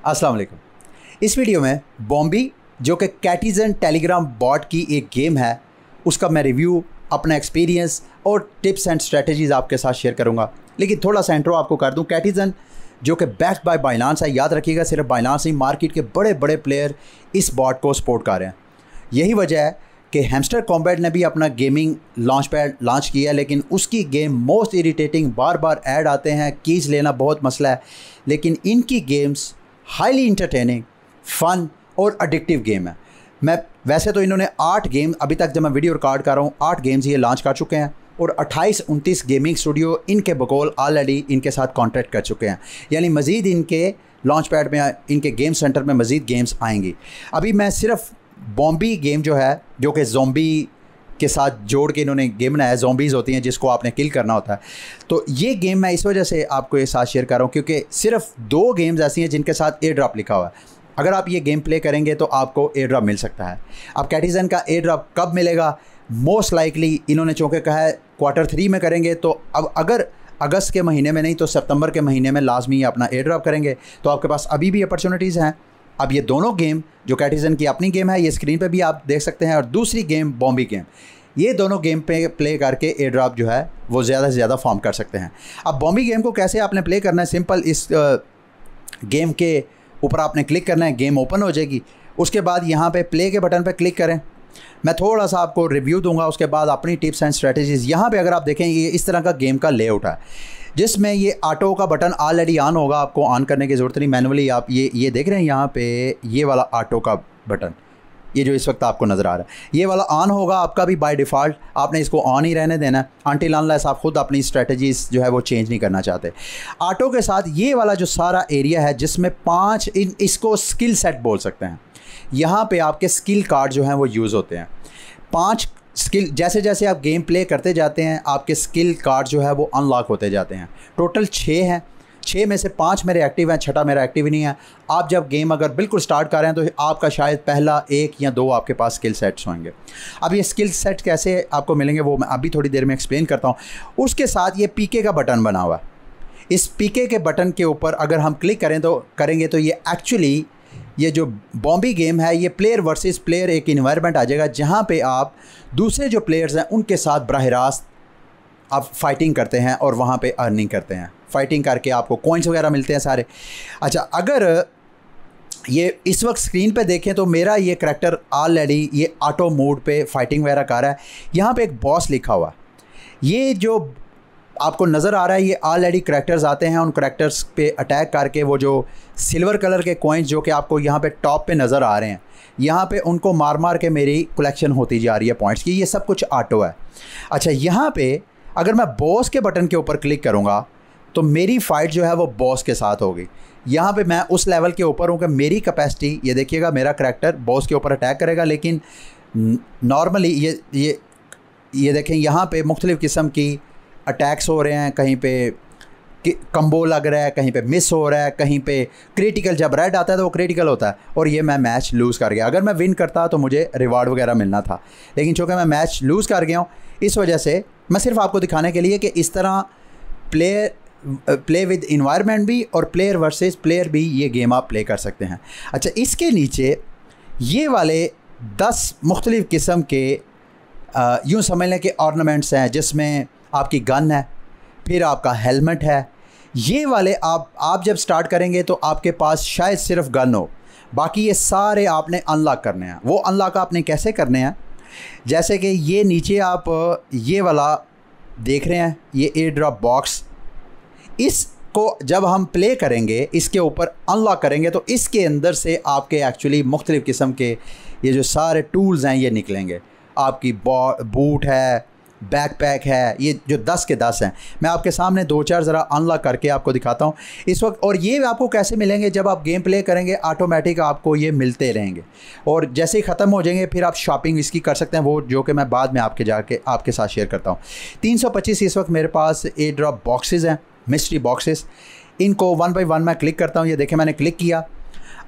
अस्सलाम वालेकुम। इस वीडियो में बॉम्बी जो कि कैटिजन टेलीग्राम बॉट की एक गेम है उसका मैं रिव्यू, अपना एक्सपीरियंस और टिप्स एंड स्ट्रेटजीज़ आपके साथ शेयर करूंगा। लेकिन थोड़ा सा इंट्रो आपको कर दूं। कैटिजन जो कि बैक्ड बाय बाइनांस है, याद रखिएगा सिर्फ बाइनांस नहीं, मार्केट के बड़े बड़े प्लेयर इस बॉट को सपोर्ट कर रहे हैं। यही वजह है कि हैमस्टर कॉम्बैट ने भी अपना गेमिंग लॉन्च पैड लॉन्च किया, लेकिन उसकी गेम मोस्ट इरिटेटिंग, बार बार ऐड आते हैं, कीज लेना बहुत मसला है। लेकिन इनकी गेम्स हाईली इंटरटेनिंग, फ़न और एडिक्टिव गेम है। मैं वैसे तो इन्होंने 8 गेम अभी तक, जब मैं वीडियो रिकॉर्ड कर रहा हूँ, 8 गेम्स ये लॉन्च कर चुके हैं और 28-29 गेमिंग स्टूडियो इनके बकौल ऑलरेडी इनके साथ कॉन्ट्रैक्ट कर चुके हैं। यानी मज़ीद इनके लॉन्च पैड में, इनके गेम सेंटर में मज़ीद गेम्स आएंगी। अभी मैं सिर्फ बॉम्बी गेम जो है, जो कि ज़ॉम्बी के साथ जोड़ के इन्होंने गेम बनाया है, ज़ॉम्बीज़ होती हैं जिसको आपने किल करना होता है। तो ये गेम मैं इस वजह से आपको ये साथ शेयर कर रहा हूँ क्योंकि सिर्फ 2 गेम्स ऐसी हैं जिनके साथ एयर ड्रॉप लिखा हुआ है। अगर आप ये गेम प्ले करेंगे तो आपको एयर ड्रॉप मिल सकता है। अब कैटिजन का एयर ड्रॉप कब मिलेगा? मोस्ट लाइकली इन्होंने चूँकि कहा है Q3 में करेंगे, तो अब अगर अगस्त के महीने में नहीं तो सितंबर के महीने में लाजमी अपना एयर ड्रॉप करेंगे, तो आपके पास अभी भी अपॉर्चुनिटीज़ हैं। अब ये दोनों गेम, जो कैटिजन की अपनी गेम है, ये स्क्रीन पे भी आप देख सकते हैं, और दूसरी गेम बॉम्बी गेम, ये दोनों गेम पे प्ले करके एयर ड्रॉप जो है वो ज़्यादा से ज़्यादा फॉर्म कर सकते हैं। अब बॉम्बी गेम को कैसे आपने प्ले करना है? सिंपल, इस गेम के ऊपर आपने क्लिक करना है, गेम ओपन हो जाएगी। उसके बाद यहाँ पे प्ले के बटन पे क्लिक करें। मैं थोड़ा सा आपको रिव्यू दूंगा, उसके बाद अपनी टिप्स एंड स्ट्रेटजीज़। यहाँ पे अगर आप देखें, ये इस तरह का गेम का लेआउट है जिसमें ये ऑटो का बटन ऑलरेडी ऑन होगा, आपको ऑन करने की ज़रूरत नहीं। मैनुअली आप ये देख रहे हैं यहाँ पे, ये वाला ऑटो का बटन, ये जो इस वक्त आपको नज़र आ रहा है, ये वाला ऑन होगा आपका भी बाय डिफ़ॉल्ट। आपने इसको ऑन ही रहने देना है अनटिल अनलेस आप खुद अपनी स्ट्रेटजीज़ जो है वो चेंज नहीं करना चाहते। ऑटो के साथ ये वाला जो सारा एरिया है जिसमें 5 इसको स्किल सेट बोल सकते हैं। यहाँ पे आपके स्किल कार्ड जो हैं वो यूज़ होते हैं। 5 स्किल, जैसे जैसे आप गेम प्ले करते जाते हैं आपके स्किल कार्ड जो है वो अनलॉक होते जाते हैं। टोटल 6 हैं। 6 में से 5 मेरे एक्टिव हैं, 6ठा मेरा एक्टिव नहीं है। आप जब गेम अगर बिल्कुल स्टार्ट कर रहे हैं तो आपका शायद पहला 1 या 2 आपके पास स्किल सेट्स होंगे। अब ये स्किल सेट कैसे आपको मिलेंगे वो मैं अभी थोड़ी देर में एक्सप्लेन करता हूँ। उसके साथ ये पीके का बटन बना हुआ है। इस पीके के बटन के ऊपर अगर हम क्लिक करेंगे तो ये एक्चुअली, ये जो बॉम्बी गेम है, ये प्लेयर वर्सेस प्लेयर एक इन्वायरमेंट आ जाएगा जहाँ पे आप दूसरे जो प्लेयर्स हैं उनके साथ बराह रास्त आप फाइटिंग करते हैं और वहाँ पे अर्निंग करते हैं। फाइटिंग करके आपको कॉइन्स वगैरह मिलते हैं सारे। अच्छा, अगर ये इस वक्त स्क्रीन पे देखें तो मेरा ये करैक्टर ऑलरेडी ये ऑटो मोड पे फाइटिंग वगैरह कर रहा है। यहाँ पे एक बॉस लिखा हुआ है, ये जो आपको नज़र आ रहा है, ये ऑलरेडी करैक्टर्स आते हैं। उन करैक्टर्स पे अटैक करके वो जो सिल्वर कलर के कॉइन्स जो कि आपको यहाँ पे टॉप पे नज़र आ रहे हैं, यहाँ पे उनको मार मार के मेरी कलेक्शन होती जा रही है पॉइंट्स की। ये सब कुछ ऑटो है। अच्छा, यहाँ पे अगर मैं बॉस के बटन के ऊपर क्लिक करूँगा तो मेरी फ़ाइट जो है वो बॉस के साथ होगी। यहाँ पे मैं उस लेवल के ऊपर हूँ कि मेरी कैपेसिटी, ये देखिएगा मेरा करैक्टर बॉस के ऊपर अटैक करेगा, लेकिन नॉर्मली ये देखें यहाँ पे मुख्तलिफ़ किस्म की अटैक्स हो रहे हैं। कहीं पे कम्बो लग रहा है, कहीं पे मिस हो रहा है, कहीं पे क्रिटिकल, जब रेड आता है तो वो क्रिटिकल होता है। और ये मैं मैच लूज़ कर गया। अगर मैं विन करता तो मुझे रिवार्ड वगैरह मिलना था, लेकिन चूँकि मैं मैच लूज़ कर गया हूँ, इस वजह से मैं सिर्फ आपको दिखाने के लिए कि इस तरह प्ले विद इन्वायरमेंट भी और प्लेयर वर्सेस प्लेयर भी ये गेम आप प्ले कर सकते हैं। अच्छा, इसके नीचे ये वाले 10 मुख्तलिफ़ किस्म के यूँ समझ लें कि ऑर्नामेंट्स हैं, जिसमें आपकी गन है, फिर आपका हेलमेट है। ये वाले आप जब स्टार्ट करेंगे तो आपके पास शायद सिर्फ गन हो, बाकी ये सारे आपने अनलॉक करने हैं। वो अनलॉक आपने कैसे करने हैं? जैसे कि ये नीचे आप ये वाला देख रहे हैं, ये एयर ड्रॉप बॉक्स, इसको जब हम प्ले करेंगे, इसके ऊपर अनलॉक करेंगे तो इसके अंदर से आपके एक्चुअली मुख्तलिफ़ किस्म के ये जो सारे टूल्स हैं ये निकलेंगे। आपकी बूट है, बैकपैक है, ये जो 10 के 10 हैं। मैं आपके सामने 2-4 ज़रा अनलॉक करके आपको दिखाता हूँ इस वक्त। और ये आपको कैसे मिलेंगे? जब आप गेम प्ले करेंगे ऑटोमेटिक आपको ये मिलते रहेंगे, और जैसे ही ख़त्म हो जाएंगे फिर आप शॉपिंग इसकी कर सकते हैं, वो जो कि मैं बाद में आपके साथ शेयर करता हूँ। 325 इस वक्त मेरे पास एयर ड्रॉप बॉक्सेस हैं, मिस्ट्री बॉक्सेस। इनको 1 बाय 1 मैं क्लिक करता हूँ। ये देखें, मैंने क्लिक किया।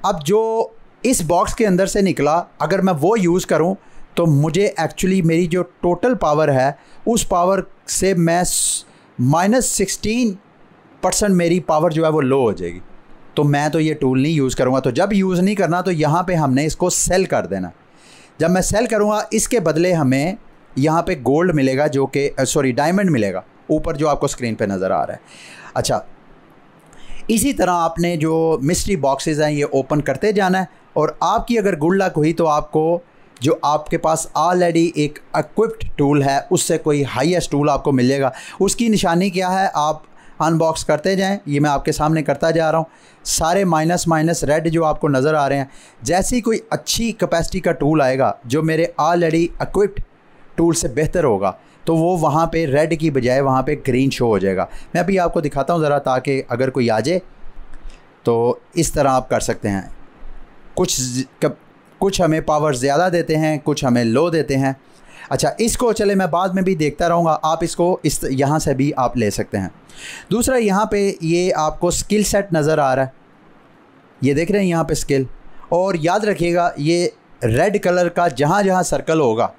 अब जो इस बॉक्स के अंदर से निकला, अगर मैं वो यूज़ करूँ तो मुझे एक्चुअली मेरी जो टोटल पावर है उस पावर से मैं -16% मेरी पावर जो है वो लो हो जाएगी। तो मैं तो ये टूल नहीं यूज़ करूँगा। तो जब यूज़ नहीं करना तो यहाँ पे हमने इसको सेल कर देना। जब मैं सेल करूँगा इसके बदले हमें यहाँ पे गोल्ड मिलेगा, जो कि सॉरी डायमंड मिलेगा ऊपर जो आपको स्क्रीन पे नज़र आ रहा है। अच्छा, इसी तरह आपने जो मिस्ट्री बॉक्सेस हैं ये ओपन करते जाना है, और आपकी अगर गुड लक हुई तो आपको जो आपके पास ऑलरेडी एक इक्विप्ड टूल है उससे कोई हाईएस्ट टूल आपको मिलेगा। उसकी निशानी क्या है, आप अनबॉक्स करते जाएं। ये मैं आपके सामने करता जा रहा हूँ। सारे माइनस माइनस रेड जो आपको नज़र आ रहे हैं, जैसे ही कोई अच्छी कैपेसिटी का टूल आएगा जो मेरे ऑलरेडी इक्विप्ड टूल से बेहतर होगा तो वो वहाँ पे रेड की बजाय वहाँ पे ग्रीन शो हो जाएगा। मैं अभी आपको दिखाता हूँ ज़रा, ताकि अगर कोई आ जाए तो इस तरह आप कर सकते हैं। कुछ हमें पावर ज़्यादा देते हैं, कुछ हमें लो देते हैं। अच्छा, इसको चले मैं बाद में भी देखता रहूँगा, आप इसको इस यहाँ से भी आप ले सकते हैं। दूसरा, यहाँ पे ये आपको स्किल सेट नज़र आ रहा है, ये देख रहे हैं यहाँ पे स्किल। और याद रखिएगा ये रेड कलर का जहाँ जहाँ सर्कल होगा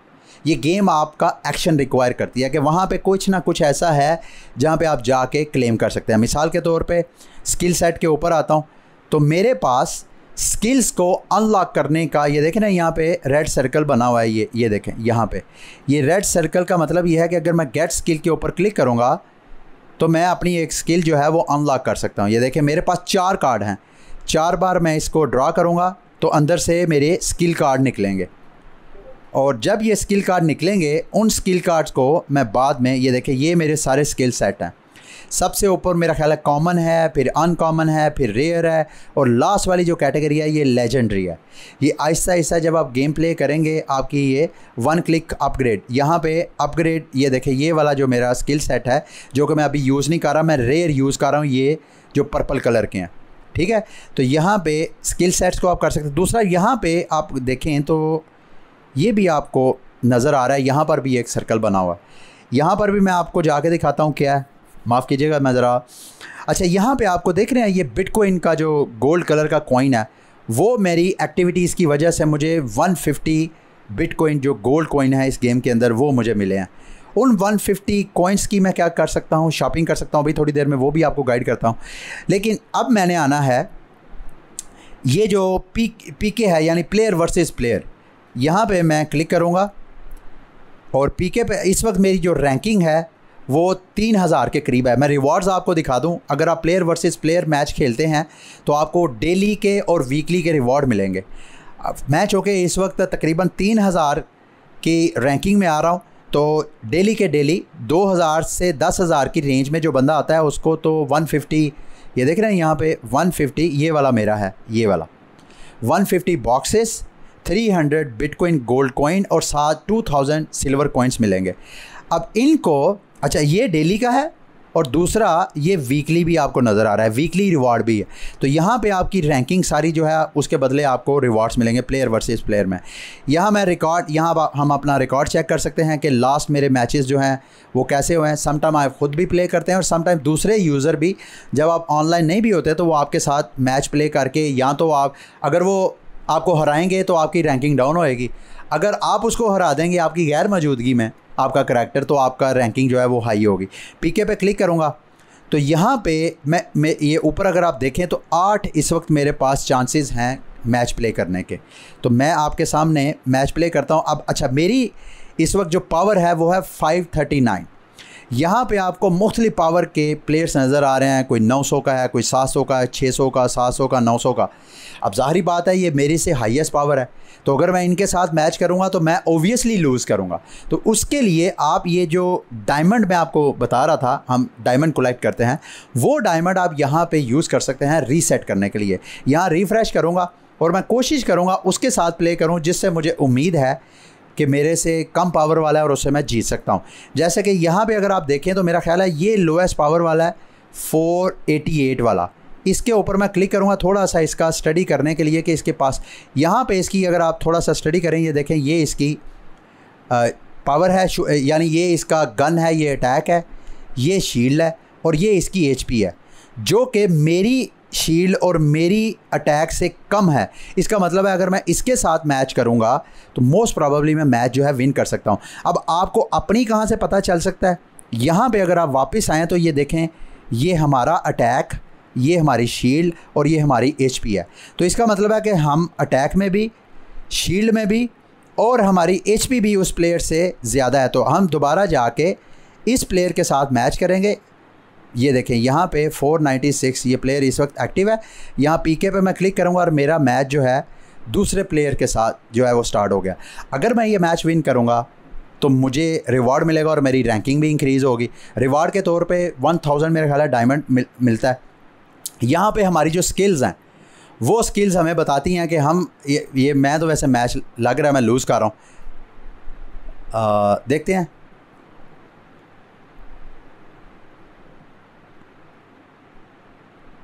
ये गेम आपका एक्शन रिक्वायर करती है कि वहाँ पे कुछ ना कुछ ऐसा है जहाँ पे आप जाके क्लेम कर सकते हैं। मिसाल के तौर पे स्किल सेट के ऊपर आता हूँ तो मेरे पास स्किल्स को अनलॉक करने का, ये देखें ना यहाँ पे रेड सर्कल बना हुआ है, ये देखें यहाँ पे ये रेड सर्कल का मतलब ये है कि अगर मैं गेट स्किल के ऊपर क्लिक करूँगा तो मैं अपनी एक स्किल जो है वो अनलॉक कर सकता हूँ। ये देखें मेरे पास 4 कार्ड हैं, 4 बार मैं इसको ड्रा करूँगा तो अंदर से मेरे स्किल कार्ड निकलेंगे, और जब ये स्किल कार्ड निकलेंगे उन स्किल कार्ड्स को मैं बाद में, ये देखें ये मेरे सारे स्किल सेट हैं। सबसे ऊपर मेरा ख्याल है कॉमन है, फिर अनकॉमन है, फिर रेयर है, और लास्ट वाली जो कैटेगरी है ये लेजेंडरी है। ये आहिस्ता आहिस्ता जब आप गेम प्ले करेंगे आपकी ये 1 क्लिक अपग्रेड, यहाँ पे अपग्रेड, ये देखें ये वाला जो मेरा स्किल सेट है जो कि मैं अभी यूज़ नहीं कर रहा, मैं रेयर यूज़ कर रहा हूँ, ये जो पर्पल कलर के हैं, ठीक है। तो यहाँ पे स्किल सेट्स को आप कर सकते हैं। दूसरा, यहाँ पे आप देखें तो ये भी आपको नज़र आ रहा है, यहाँ पर भी एक सर्कल बना हुआ है। यहाँ पर भी मैं आपको जाके दिखाता हूँ क्या है, माफ़ कीजिएगा मैं ज़रा। अच्छा, यहाँ पे आपको देख रहे हैं ये बिटकॉइन का जो गोल्ड कलर का कॉइन है वो मेरी एक्टिविटीज़ की वजह से मुझे 150 बिटकॉइन जो गोल्ड कॉइन है इस गेम के अंदर वो मुझे मिले हैं। उन 150 कॉइन्स की मैं क्या कर सकता हूँ, शॉपिंग कर सकता हूँ। अभी थोड़ी देर में वो भी आपको गाइड करता हूँ। लेकिन अब मैंने आना है ये जो पीके है यानी प्लेयर वर्सेस प्लेयर, यहाँ पे मैं क्लिक करूँगा और पीके पे इस वक्त मेरी जो रैंकिंग है वो 3000 के करीब है। मैं रिवॉर्ड्स आपको दिखा दूं, अगर आप प्लेयर वर्सेस प्लेयर मैच खेलते हैं तो आपको डेली के और वीकली के रिवॉर्ड मिलेंगे। मैच होके इस वक्त तकरीबन 3000 की रैंकिंग में आ रहा हूं, तो डेली के डेली 2000 से 10,000 की रेंज में जो बंदा आता है उसको तो 150, ये देख रहे हैं यहाँ पे 150 ये वाला मेरा है, ये वाला 150 बॉक्सेस, 300 बिटकॉइन गोल्ड कॉइन और साथ 2000 सिल्वर कॉइन्स मिलेंगे। अब इनको, अच्छा ये डेली का है और दूसरा ये वीकली भी आपको नज़र आ रहा है, वीकली रिवार्ड भी है। तो यहाँ पे आपकी रैंकिंग सारी जो है उसके बदले आपको रिवार्ड्स मिलेंगे प्लेयर वर्सेस प्लेयर में। यहाँ मैं रिकॉर्ड, यहाँ हम अपना रिकॉर्ड चेक कर सकते हैं कि लास्ट मेरे मैचेस जो हैं वो कैसे हुए हैं। समटाइम आप खुद भी प्ले करते हैं और समटाइम दूसरे यूज़र भी, जब आप ऑनलाइन नहीं भी होते तो वो आपके साथ मैच प्ले करके, या तो आप अगर वो आपको हराएंगे तो आपकी रैंकिंग डाउन होएगी, अगर आप उसको हरा देंगे आपकी गैर मौजूदगी में आपका करैक्टर, तो आपका रैंकिंग जो है वो हाई होगी। पीके पे क्लिक करूँगा तो यहाँ पे मैं ये ऊपर अगर आप देखें तो 8 इस वक्त मेरे पास चांसेस हैं मैच प्ले करने के। तो मैं आपके सामने मैच प्ले करता हूँ। अब अच्छा, मेरी इस वक्त जो पावर है वो है 539। यहाँ पे आपको मुख्तलिफ पावर के प्लेयर्स नज़र आ रहे हैं, कोई 900 का है, कोई 700 का है, 600 का, 700 का, 900 का। अब ज़ाहिरी बात है ये मेरी से हाईएस्ट पावर है, तो अगर मैं इनके साथ मैच करूँगा तो मैं ओबियसली लूज़ करूँगा। तो उसके लिए आप ये जो डायमंड मैं आपको बता रहा था, हम डायमंड कलेक्ट करते हैं, वो डायमंड आप यहाँ पे यूज़ कर सकते हैं रीसेट करने के लिए। यहाँ रिफ़्रेश करूँगा और मैं कोशिश करूँगा उसके साथ प्ले करूँ जिससे मुझे उम्मीद है कि मेरे से कम पावर वाला है और उससे मैं जीत सकता हूँ। जैसे कि यहाँ पे अगर आप देखें तो मेरा ख्याल है ये लोएस्ट पावर वाला है 488 वाला। इसके ऊपर मैं क्लिक करूँगा थोड़ा सा इसका स्टडी करने के लिए कि इसके पास, यहाँ पे इसकी अगर आप थोड़ा सा स्टडी करें, ये देखें ये इसकी पावर है, यानी ये इसका गन है, ये अटैक है, ये शील्ड है और ये इसकी HP है, जो कि मेरी शील्ड और मेरी अटैक से कम है। इसका मतलब है अगर मैं इसके साथ मैच करूंगा तो मोस्ट प्रोबेबली मैं मैच जो है विन कर सकता हूं। अब आपको अपनी कहां से पता चल सकता है, यहां पे अगर आप वापस आएँ तो ये देखें ये हमारा अटैक ये हमारी शील्ड और ये हमारी HP है। तो इसका मतलब है कि हम अटैक में भी, शील्ड में भी और हमारी HP भी उस प्लेयर से ज़्यादा है। तो हम दोबारा जाके इस प्लेयर के साथ मैच करेंगे। ये देखें यहाँ पे 496 ये प्लेयर इस वक्त एक्टिव है। यहाँ PK पे मैं क्लिक करूँगा और मेरा मैच जो है दूसरे प्लेयर के साथ जो है वो स्टार्ट हो गया। अगर मैं ये मैच विन करूँगा तो मुझे रिवॉर्ड मिलेगा और मेरी रैंकिंग भी इंक्रीज़ होगी। रिवॉर्ड के तौर पे 1000 मेरे ख्याल है डायमंड मिलता है। यहाँ पे हमारी जो स्किल्स हैं वो स्किल्स हमें बताती हैं कि हम ये मैं तो वैसे मैच लग रहा है मैं लूज़ कर रहा हूँ। देखते हैं।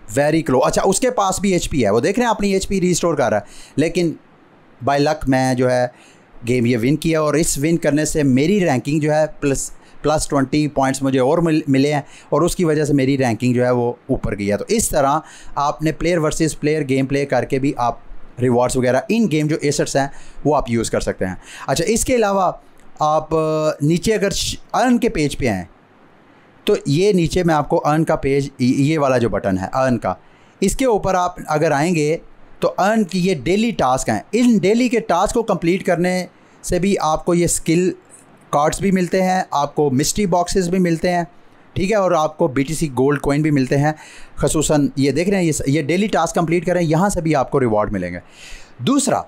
वेरी क्लो, अच्छा उसके पास भी HP है, वो देख रहे हैं अपनी HP रिस्टोर कर रहा है। लेकिन बाय लक मैं जो है गेम ये विन किया और इस विन करने से मेरी रैंकिंग जो है प्लस 20 पॉइंट्स मुझे और मिले हैं और उसकी वजह से मेरी रैंकिंग जो है वो ऊपर गई है। तो इस तरह आपने player versus player game play करके भी आप रिवॉर्ड्स वगैरह इन गेम जो एसेट्स हैं वो आप यूज़ कर सकते हैं। अच्छा इसके अलावा आप नीचे अगर अर्न के पेज पे आएँ तो ये नीचे मैं आपको अर्न का पेज, ये वाला जो बटन है अर्न का, इसके ऊपर आप अगर आएंगे तो अर्न की ये डेली टास्क हैं। इन डेली के टास्क को कंप्लीट करने से भी आपको ये स्किल कार्ड्स भी मिलते हैं, आपको मिस्ट्री बॉक्सेस भी मिलते हैं, ठीक है, और आपको BTC गोल्ड कॉइन भी मिलते हैं। ख़ुसूसन ये देख रहे हैं ये डेली टास्क कंप्लीट करें, यहाँ से भी आपको रिवॉर्ड मिलेंगे। दूसरा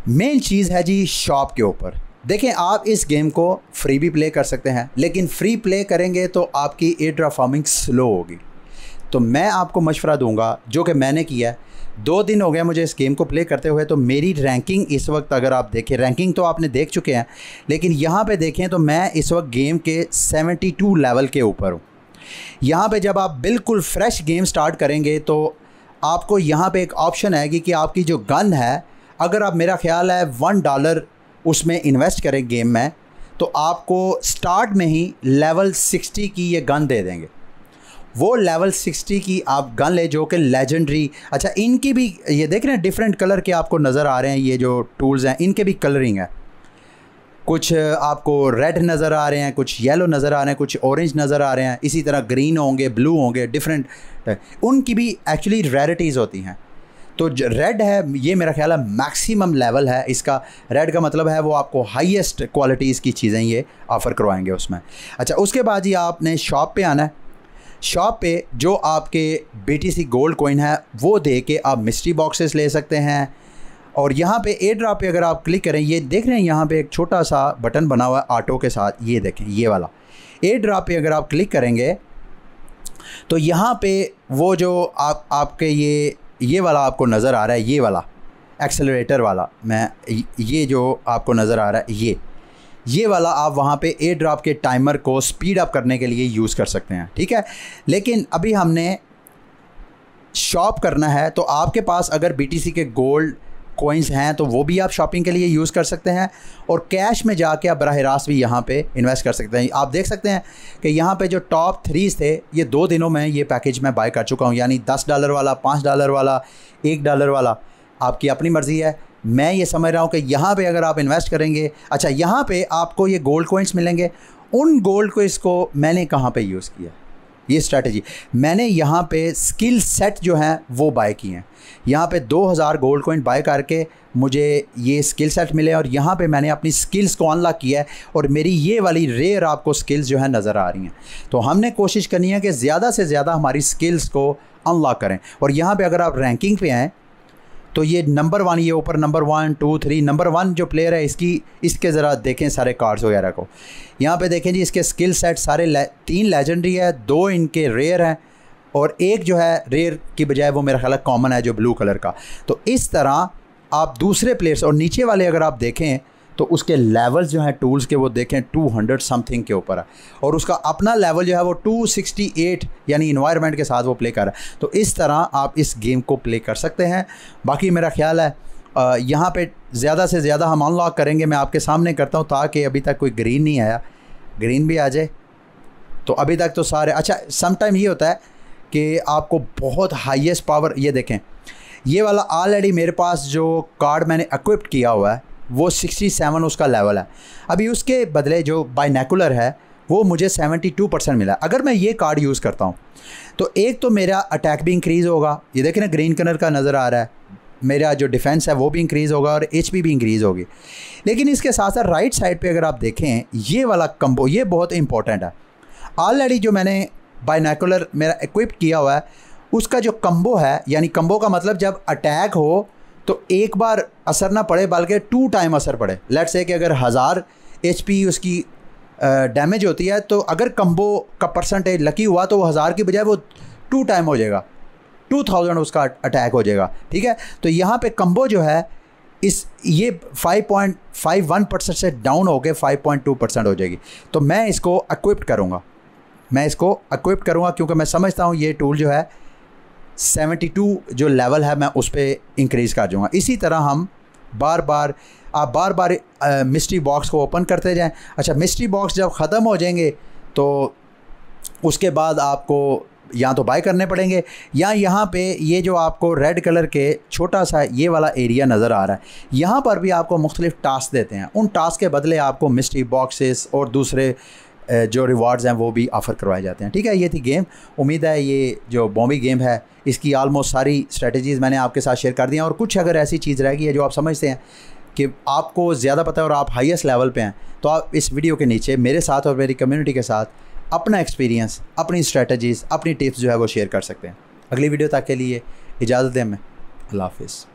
मेन चीज़ है जी शॉप के ऊपर। देखें आप इस गेम को फ्री भी प्ले कर सकते हैं, लेकिन फ्री प्ले करेंगे तो आपकी एयर ड्रॉप फार्मिंग स्लो होगी। तो मैं आपको मशवरा दूंगा जो कि मैंने किया है, 2 दिन हो गया मुझे इस गेम को प्ले करते हुए, तो मेरी रैंकिंग इस वक्त अगर आप देखें, रैंकिंग तो आपने देख चुके हैं, लेकिन यहाँ पे देखें तो मैं इस वक्त गेम के 72 लेवल के ऊपर हूँ। यहाँ पे जब आप बिल्कुल फ्रेश गेम स्टार्ट करेंगे तो आपको यहाँ पे एक ऑप्शन आएगी कि आपकी जो गन है, अगर आप मेरा ख्याल है $1 उसमें इन्वेस्ट करें गेम में, तो आपको स्टार्ट में ही लेवल 60 की ये गन दे देंगे। वो लेवल 60 की आप गन ले जो कि लेजेंडरी। अच्छा इनकी भी ये देख रहे हैं डिफरेंट कलर के आपको नज़र आ रहे हैं, ये जो टूल्स हैं इनके भी कलरिंग है, कुछ आपको रेड नज़र आ रहे हैं, कुछ येलो नज़र आ रहे हैं, कुछ ऑरेंज नज़र आ रहे हैं, इसी तरह ग्रीन होंगे, ब्लू होंगे, डिफरेंट उनकी भी एक्चुअली रेरिटीज़ होती हैं। तो रेड है ये मेरा ख्याल है मैक्सिमम लेवल है इसका। रेड का मतलब है वो आपको हाईएस्ट क्वालिटीज़ की चीज़ें ये ऑफ़र करवाएंगे उसमें। अच्छा उसके बाद ही आपने शॉप पे आना है। शॉप पे जो आपके BTC गोल्ड कॉइन है वो दे के आप मिस्ट्री बॉक्सेस ले सकते हैं। और यहाँ पे एयर ड्रॉप पे अगर आप क्लिक करें, ये देख रहे हैं यहाँ पे एक छोटा सा बटन बना हुआ है ऑटो के साथ, ये देखें ये वाला एयर ड्रॉप पे अगर आप क्लिक करेंगे तो यहाँ पे वो जो आपके ये वाला आपको नज़र आ रहा है, ये वाला एक्सेलरेटर वाला, मैं ये जो आपको नज़र आ रहा है ये वाला आप वहाँ पे एयर ड्रॉप के टाइमर को स्पीड अप करने के लिए यूज़ कर सकते हैं, ठीक है। लेकिन अभी हमने शॉप करना है, तो आपके पास अगर BTC के गोल्ड कॉइन्स हैं तो वो भी आप शॉपिंग के लिए यूज़ कर सकते हैं, और कैश में जाके आप बराह रास्त भी यहाँ पे इन्वेस्ट कर सकते हैं। आप देख सकते हैं कि यहाँ पे जो टॉप 3 थे ये 2 दिनों में ये पैकेज मैं बाय कर चुका हूँ, यानी $10 वाला, $5 वाला, $1 वाला, आपकी अपनी मर्ज़ी है। मैं ये समझ रहा हूँ कि यहाँ पे अगर आप इन्वेस्ट करेंगे, अच्छा यहाँ पे आपको ये गोल्ड कॉइन्स मिलेंगे। उन गोल्ड कॉइन्स को मैंने कहाँ पे यूज़ किया, ये स्ट्रैटेजी मैंने यहाँ पे स्किल सेट जो हैं वो बाय किए हैं। यहाँ पे 2000 गोल्ड कॉइन बाय करके मुझे ये स्किल सेट मिले और यहाँ पे मैंने अपनी स्किल्स को अनलॉक किया है और मेरी ये वाली रेयर आपको स्किल्स जो है नज़र आ रही हैं। तो हमने कोशिश करनी है कि ज़्यादा से ज़्यादा हमारी स्किल्स को अनलॉक करें। और यहाँ पे अगर आप रैंकिंग पे आएँ तो ये नंबर 1, ये ऊपर नंबर 1, 2, 3, नंबर 1 जो प्लेयर है इसके ज़रा देखें सारे कार्ड्स वगैरह को। यहाँ पे देखें जी इसके स्किल सेट सारे 3 लेजेंडरी है, 2 इनके रेयर हैं और एक जो है रेयर की बजाय वो मेरा ख्याल कॉमन है जो ब्लू कलर का। तो इस तरह आप दूसरे प्लेयर्स, और नीचे वाले अगर आप देखें तो उसके लेवल्स जो हैं टूल्स के वो देखें 200 समथिंग के ऊपर है, और उसका अपना लेवल जो है वो 268 यानी इन्वायरमेंट के साथ वो प्ले कर रहा है। तो इस तरह आप इस गेम को प्ले कर सकते हैं। बाकी मेरा ख्याल है यहाँ पे ज़्यादा से ज़्यादा हम अनलॉक करेंगे। मैं आपके सामने करता हूँ ताकि अभी तक कोई ग्रीन नहीं आया, ग्रीन भी आ जाए। तो अभी तक तो सारे, अच्छा सम टाइम ये होता है कि आपको बहुत हाईएस्ट पावर, ये देखें ये वाला ऑलरेडी मेरे पास जो कार्ड मैंने इक्विप्ड किया हुआ है वो 67 उसका लेवल है। अभी उसके बदले जो बाइनैकुलर है वो मुझे 72% मिला। अगर मैं ये कार्ड यूज़ करता हूँ तो एक तो मेरा अटैक भी इंक्रीज़ होगा, ये देखें ना ग्रीन कलर का नज़र आ रहा है, मेरा जो डिफेंस है वो भी इंक्रीज़ होगा और HP भी इंक्रीज़ होगी। लेकिन इसके साथ साथ राइट साइड पे अगर आप देखें ये वाला कम्बो, ये बहुत इंपॉर्टेंट है। ऑलरेडी जो मैंने बाइनोकुलर मेरा इक्विप किया हुआ है उसका जो कम्बो है, यानी कम्बो का मतलब जब अटैक हो तो एक बार असर ना पड़े बल्कि 2 टाइम असर पड़े। लेट्स से कि अगर 1000 HP उसकी डैमेज होती है तो अगर कम्बो का परसेंटेज लकी हुआ तो वो 1000 की बजाय वो 2 टाइम हो जाएगा, 2000 उसका अटैक हो जाएगा। ठीक है, तो यहाँ पे कम्बो जो है ये 5.51% से डाउन होकर 5.2% हो जाएगी। तो मैं इसको इक्विप करूँगा, क्योंकि मैं समझता हूँ ये टूल जो है 72 जो लेवल है मैं उस पर इंक्रीज़ कर दूँगा। इसी तरह हम बार बार मिस्ट्री बॉक्स को ओपन करते जाएं। अच्छा, मिस्ट्री बॉक्स जब ख़त्म हो जाएंगे तो उसके बाद आपको या तो बाय करने पड़ेंगे या यहाँ पे ये जो आपको रेड कलर के छोटा सा ये वाला एरिया नज़र आ रहा है, यहाँ पर भी आपको मुख्तलिफ टास्क देते हैं। उन टास्क के बदले आपको मिस्ट्री बॉक्सेस और दूसरे जो रिवार्ड्स हैं वो भी ऑफ़र करवाए जाते हैं। ठीक है, ये थी गेम। उम्मीद है ये जो बॉम्बी गेम है इसकी आलमोस्ट सारी स्ट्रेटजीज़ मैंने आपके साथ शेयर कर दी हैं, और कुछ अगर ऐसी चीज़ रह गई है जो आप समझते हैं कि आपको ज़्यादा पता है और आप हाईएस्ट लेवल पे हैं, तो आप इस वीडियो के नीचे मेरे साथ और मेरी कम्युनिटी के साथ अपना एक्सपीरियंस, अपनी स्ट्रेटजीज़, अपनी टिप्स जो है वो शेयर कर सकते हैं। अगली वीडियो तक के लिए इजाज़त दें, मैं अल्लाह हाफ़िज़।